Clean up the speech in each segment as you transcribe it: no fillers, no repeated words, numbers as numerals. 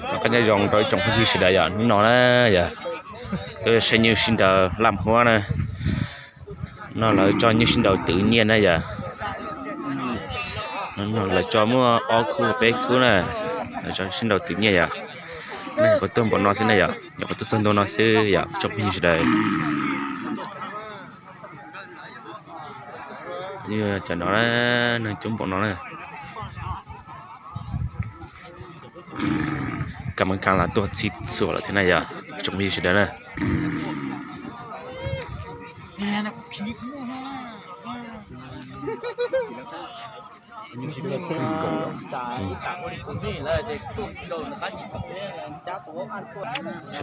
nó cái dòng rồi trồng cái gì đấy giờ nó nè giờ tôi sẽ như sinh đầu làm hoa nè nó là cho như sinh đầu tự nhiên này giờ nó là cho mua ó khu bé khu nè là cho sinh đầu tự nhiên giờ nên có tôm bọn nó thế này giờ có tôm sân nó sẽ giờ trồng cái gì đấy như cho nó nè chúng bọn nó nè cảm ơn càng là tôi xịt sửa là thế này giờ trồng cái gì đấy nè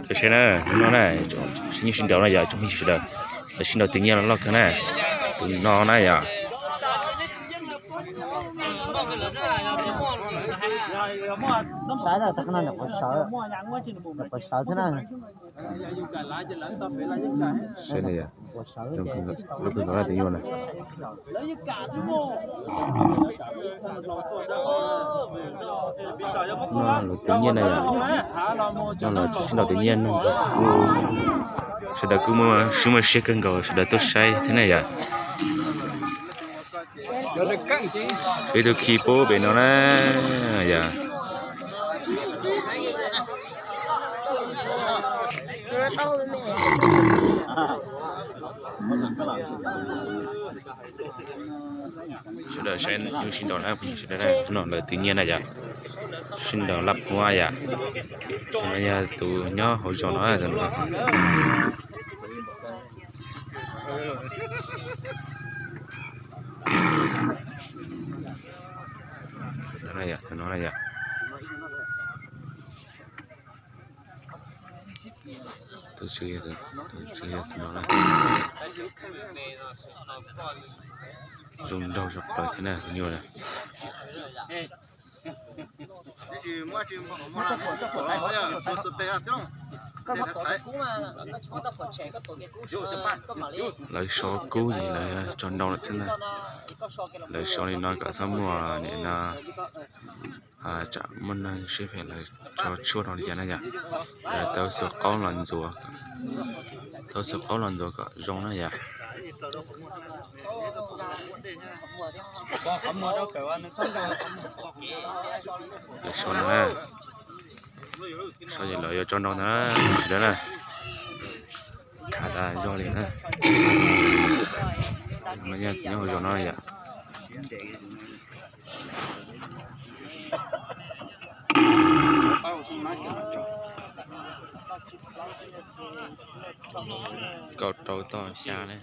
cái xe này nó này sinh sinh đầu này giờ trong sinh đầu là sinh đầu tự nhiên nó lo cái này từ nó này giờ sai là thật là có sợ thế này xe này giờ lúc đó là tự nhiên này nó là tự nhiên này giờ nó là sinh đầu tự nhiên sẽ được cứ mà xe cân cầu sẽ được tốt sai thế này giờ bây giờ khi bố bên nó nè giờ sẽ được sẽ như sinh đầu này sẽ được nó là tự nhiên này giờ sinh đầu lập hoa giờ nó giờ tụ nhớ hỗ trợ nó là rồi này à, nó này à. Tôi suy nó này. Dùng đầu chọc bởi thế này nhiều này. Lấy số cú gì là tròn đầu lại xem này. Lấy số này nói cả sáu mùa này là chả mình sẽ phải là cho chua nó đi này nhá. Tao sẽ có lần rồi, cả rong này nhá. Lấy số này, số gì lợi cho nó nữa, đó này. Cả ta do liền ha. Mà nhớ hồi cho nó này nhá. Cột trâu to xa này.